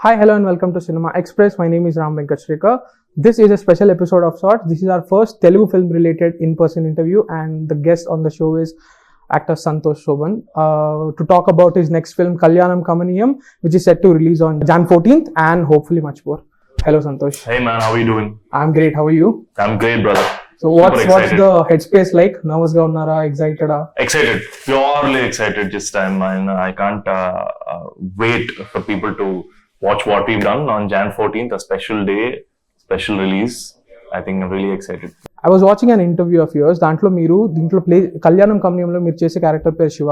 Hi, hello, and welcome to Cinema Express. My name is Venkat Srikar. This is a special episode of sorts. This is our first Telugu film related in-person interview, and the guest on the show is actor Santosh Sobhan to talk about his next film Kalyanam Kamaneeyam, which is set to release on Jan 14th and hopefully much more. Hello, Santosh. Hey man, how are you doing? I'm great. How are you? I'm great, brother. So what's the headspace like? Nervous ga unnara? Excited? Excited. Purely excited this time. I can't wait for people to watch what we've done on Jan 14th, a special day, special release. I think I'm really excited. I was watching an interview of yours. దాంట్లో play కళ్యాణం కమనీయంలో మీరు చేసే character పేరు Shiva,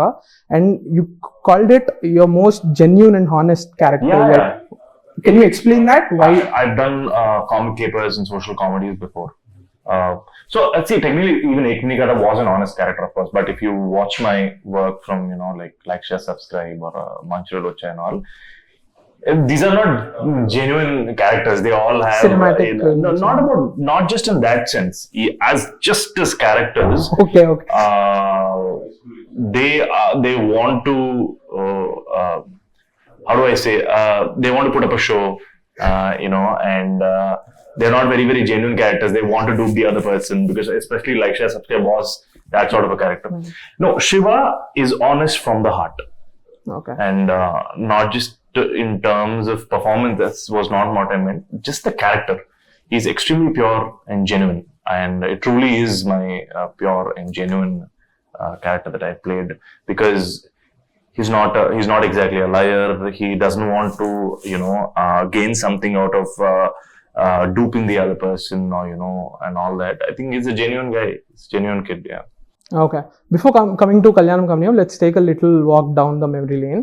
and you called it your most genuine and honest character. Yeah. Can you explain that? Why? I've done comic capers and social comedies before. So let's see, technically even Eknikata was an honest character, of course, but if you watch my work from, like share, subscribe or Manchurul Ocha and all, these are not genuine characters. They all have cinematic. Not just in that sense. Just as characters. Okay. They want to. How do I say? They want to put up a show, and they're not very, very genuine characters. They want to dupe the other person because, especially like share, subscribe was that sort of a character. No, Shiva is honest from the heart. Okay. And not just in terms of performance, that was not what I meant. Just the character. He's extremely pure and genuine. And it truly is my pure and genuine character that I played, because he's not exactly a liar. He doesn't want to, gain something out of duping the other person or, and all that. I think he's a genuine guy. He's a genuine kid, yeah. Okay. Before coming to Kalyanam Kamaneeyam, let's take a little walk down the memory lane.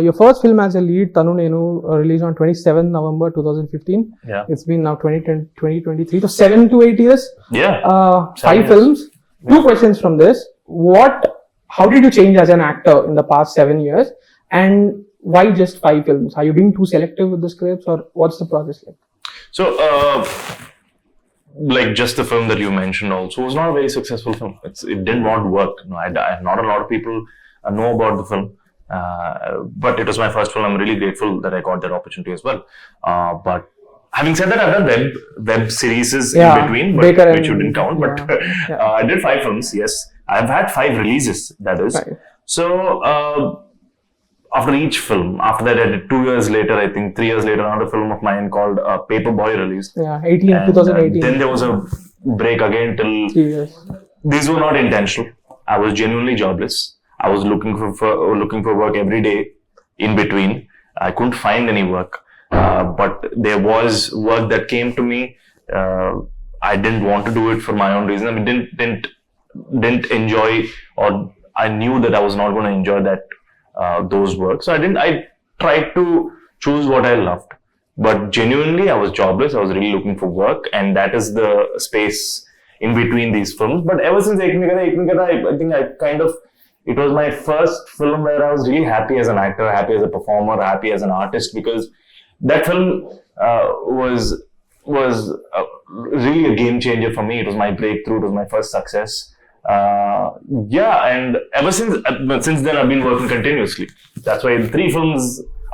Your first film as a lead, Tanu Nenu, released on 27th November 2015. Yeah. It's been now 2023, so 7 to 8 years. Yeah. 5 films. 2 questions from this. How did you change as an actor in the past 7 years? And why just 5 films? Are you being too selective with the scripts, or what's the process like? So, like just the film that you mentioned also was not a very successful film. It didn't want to work. Not a lot of people know about the film, but it was my first film. I'm really grateful that I got that opportunity as well. But having said that, I've done web series in between, but which you didn't count. But I did 5 films. Yes, I've had 5 releases. That is. Right. So after each film, after that, I did 2 years later, I think 3 years later, another film of mine called Paperboy released. Yeah, 2018. Then there was a break again till 3 years. These were not intentional. I was genuinely jobless. I was looking for work every day in between. I couldn't find any work, but there was work that came to me. I didn't want to do it for my own reason. I mean, didn't enjoy, or I knew that I was not going to enjoy those work. So I tried to choose what I loved. But genuinely, I was jobless. I was really looking for work, and that is the space in between these films. But ever since Eknikata, I think it was my first film where I was really happy as an actor, happy as a performer, happy as an artist, because that film was really a game changer for me. It was my breakthrough. It was my first success. And ever since then I've been working continuously. That's why 3 films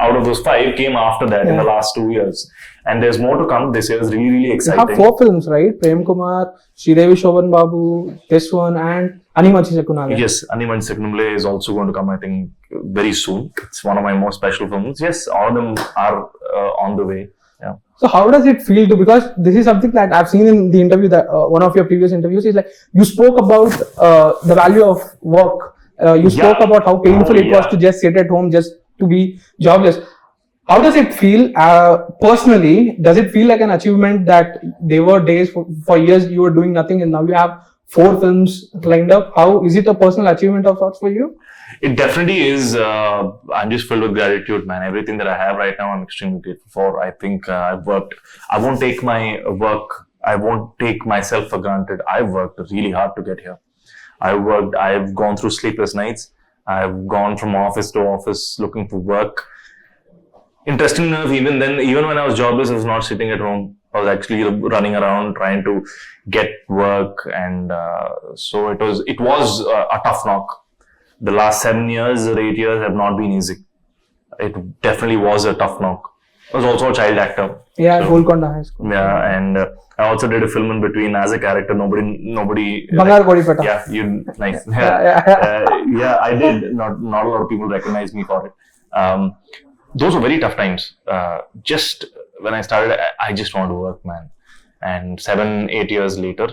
out of those 5 came after that in the last 2 years, and there's more to come. This year is really, really exciting. You have 4 films, right? Prem Kumar, Sridevi Shobhan Babu, this one, and Animachi Sakunale. Yes, Animachi Sakunale is also going to come, I think, very soon. It's one of my most special films. Yes, all of them are on the way. Yeah. So how does it feel because this is something that I've seen in the interview, that one of your previous interviews is like, you spoke about the value of work. You spoke about how painful it was to just sit at home, just to be jobless. How does it feel personally? Does it feel like an achievement that there were days for years you were doing nothing and now you have 4 films lined up? How is it a personal achievement of sorts for you? It definitely is. I'm just filled with gratitude, man. Everything that I have right now, I'm extremely grateful for. I think I've worked. I won't take myself for granted. I've worked really hard to get here. I've gone through sleepless nights. I've gone from office to office looking for work. Interesting enough, even when I was jobless, I was not sitting at home. I was actually running around trying to get work, and so it was a tough knock. The last 7 years or 8 years have not been easy. It definitely was a tough knock. I was also a child actor. Yeah, So, Golconda High School. yeah, and I also did a film in between as a character. Nobody. Bangar Kodipeta. Yeah, you nice. Yeah. I did. Not a lot of people recognize me for it. Those were very tough times. Just when I started, I just wanted to work, man. And 7-8 years later,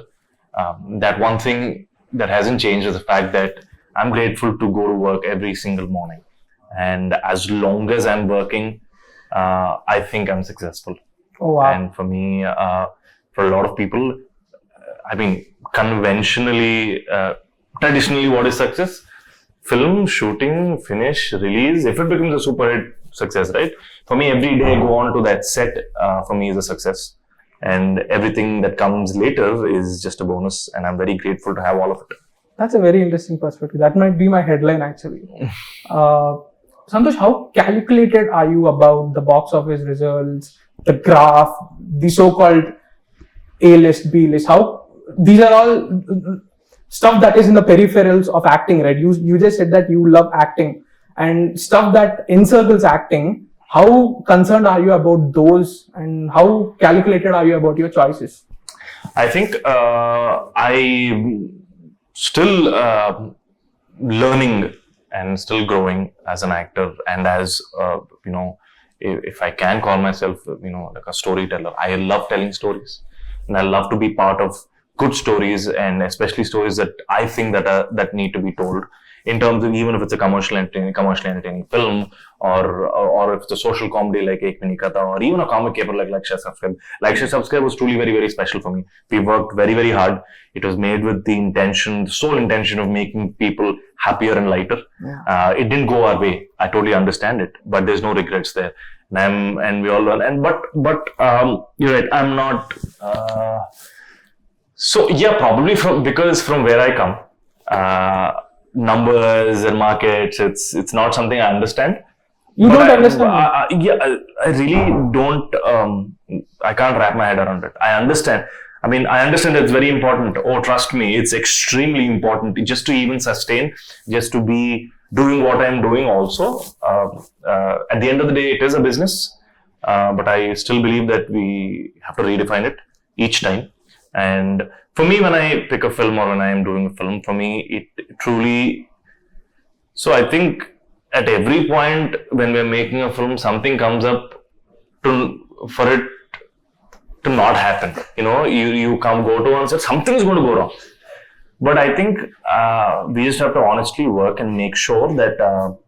that one thing that hasn't changed is the fact that I'm grateful to go to work every single morning. And as long as I'm working, I think I'm successful. Oh, wow. And for me, for a lot of people, I mean, conventionally, traditionally, what is success? Film, shooting, finish, release. If it becomes a super hit, success, right? For me, every day I go on to that set, for me is a success. And everything that comes later is just a bonus. And I'm very grateful to have all of it. That's a very interesting perspective. That might be my headline, actually. Santosh, how calculated are you about the box office results, the graph, the so-called A-list, B-list? How these are all stuff that is in the peripherals of acting, right? You just said that you love acting and stuff that encircles acting. How concerned are you about those, and how calculated are you about your choices? I think I'm still learning and still growing as an actor, and as if I can call myself like a storyteller. I love telling stories, and I love to be part of good stories, and especially stories that I think that need to be told. In terms of, even if it's a commercially entertaining film, or if it's a social comedy like Ek Mini Katha, or even a comic paper like Lakshya Subscribe. Lakshya Subscribe was truly very, very special for me. We worked very, very hard. It was made with the sole intention of making people happier and lighter. Yeah. It didn't go our way. I totally understand it, but there's no regrets there. And we all learn. But you're right. I'm not. So yeah, probably because from where I come. Numbers and markets, it's not something I understand. You don't understand? I really don't. I can't wrap my head around it. I understand. I mean, I understand that it's very important. Oh, trust me, it's extremely important just to even sustain, just to be doing what I'm doing also. At the end of the day, it is a business. But I still believe that we have to redefine it each time. And for me, when I pick a film or when I am doing a film, for me, it truly... So I think at every point when we're making a film, something comes up for it to not happen. You go to one set, something's going to go wrong. But I think we just have to honestly work and make sure that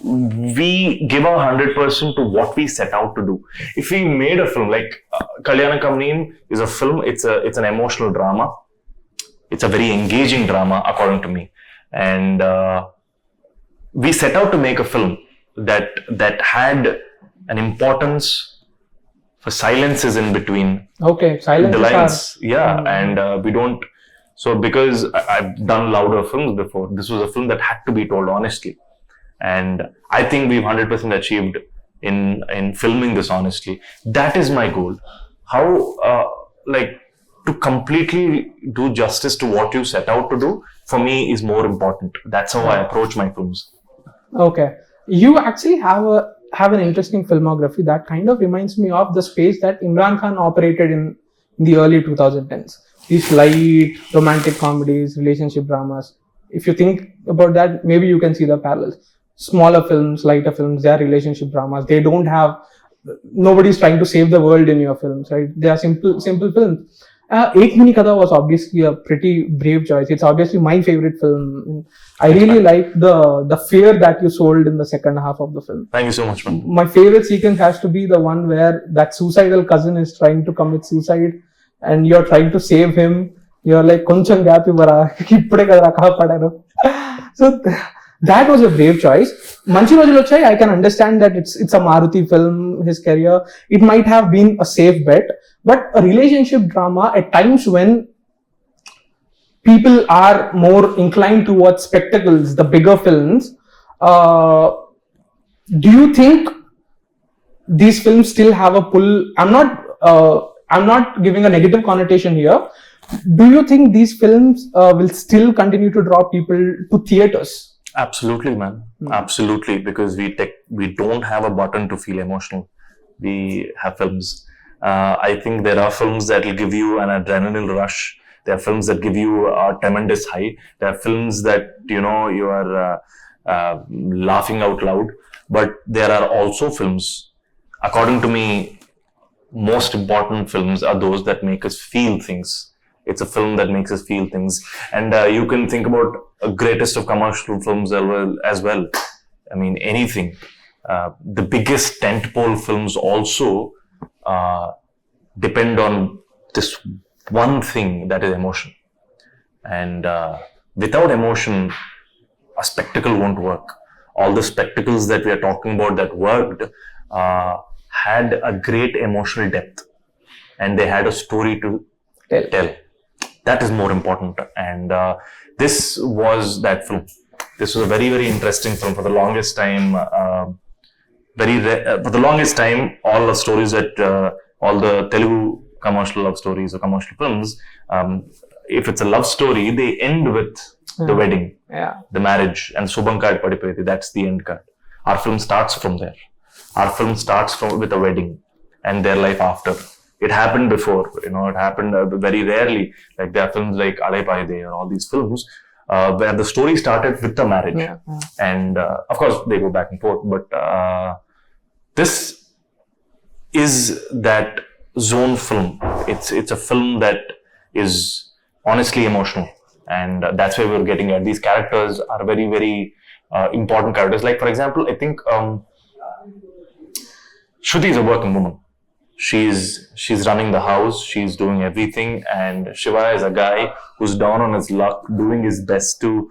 we give our 100% to what we set out to do. If we made a film like Kalyanam Kamaneeyam is a film, it's an emotional drama. It's a very engaging drama, according to me. And we set out to make a film that had an importance for silences in between. Okay, silences the lines. Yeah, and we don't. So because I've done louder films before, this was a film that had to be told honestly. And I think we've 100% achieved in filming this honestly. That is my goal. How, to completely do justice to what you set out to do, for me is more important. That's how I approach my films. Okay. You actually have an interesting filmography that kind of reminds me of the space that Imran Khan operated in the early 2010s. These light, romantic comedies, relationship dramas. If you think about that, maybe you can see the parallels. Smaller films, lighter films, they are relationship dramas. They don't have, nobody's trying to save the world in your films, right? They are simple films. Ek Mini Katha was obviously a pretty brave choice. It's obviously my favorite film. I really like the fear that you sold in the second half of the film. Thank you so much, man. My favorite sequence has to be the one where that suicidal cousin is trying to commit suicide and you're trying to save him. You're like, koncham gap ivara, ippade kada kaha padanu. So that was a brave choice. Manchi Rojulu Vachai, I can understand that it's a Maruti film, his career. It might have been a safe bet, but a relationship drama at times when people are more inclined towards spectacles, the bigger films, do you think these films still have a pull? I'm not giving a negative connotation here. Do you think these films will still continue to draw people to theaters? Absolutely, man. Absolutely, because we don't have a button to feel emotional. we have films. I think there are films that will give you an adrenaline rush. There are films that give you a tremendous high. There are films that, you know, you are laughing out loud. But there are also films, according to me, most important films are those that make us feel things. It's a film that makes us feel things. And you can think about a greatest of commercial films as well. I mean, anything. The biggest tentpole films also depend on this one thing, that is emotion. And without emotion, a spectacle won't work. All the spectacles that we are talking about that worked had a great emotional depth, and they had a story to tell. That is more important. And this was that film. This was a very, very interesting film. For the longest time, for the longest time, all the stories that all the Telugu commercial love stories or commercial films, if it's a love story, they end with the wedding, the marriage, and Subham card Padipeti. That's the end card. Our film starts from there. Our film starts with a wedding and their life after. It happened before, you know, it happened very rarely. Like there are films like Alai Paide or all these films where the story started with the marriage. And of course, they go back and forth. But this is that zone film. It's a film that is honestly emotional. And that's where we're getting at. These characters are very, very important characters. Like, for example, I think Shruti is a working woman. She's running the house. She's doing everything. And Shiva is a guy who's down on his luck, doing his best to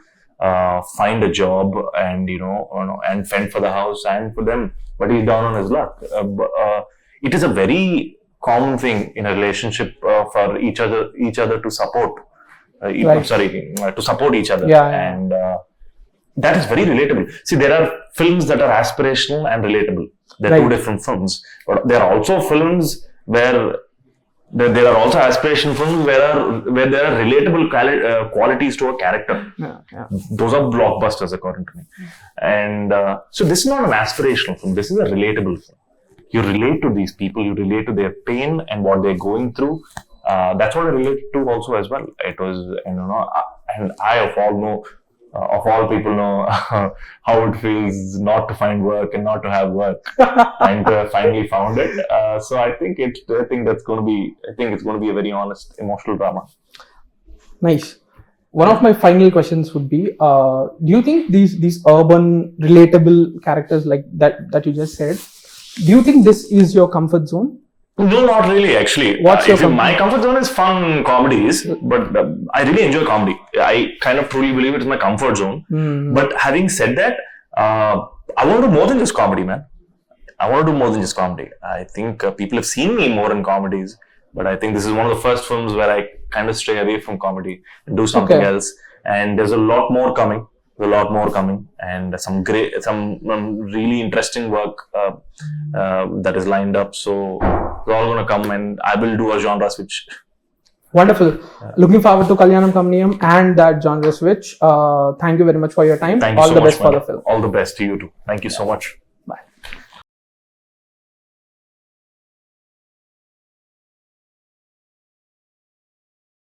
find a job and, and fend for the house and for them. But he's down on his luck. It is a very common thing in a relationship for each other to support. To support each other. And that is very relatable. See, there are films that are aspirational and relatable. They're two different films. But there are also films where there are also aspiration films where there are relatable qualities to a character. Those are blockbusters, according to me. And so this is not an aspirational film. This is a relatable film. You relate to these people. You relate to their pain and what they're going through. That's what I related to also as well. It was, and I of all people know how it feels not to find work and not to have work, and to have finally found it. So I think it's going to be a very honest, emotional drama. Nice. One of my final questions would be: do you think these urban, relatable characters like that you just said? Do you think this is your comfort zone? No, not really, actually. My comfort zone is fun comedies, but I really enjoy comedy. I kind of truly believe it is my comfort zone. But having said that, I want to do more than just comedy, man. I want to do more than just comedy. I think people have seen me more in comedies, but I think this is one of the first films where I kind of stray away from comedy and do something else. And there's a lot more coming. And some really interesting work that is lined up. So it's all going to come, and I will do a genre switch. Wonderful. Looking forward to Kalyanam Kamaneeyam and that genre switch. Thank you very much for your time. Thank you so much. All the best for the film. All the best to you too. Thank you so much.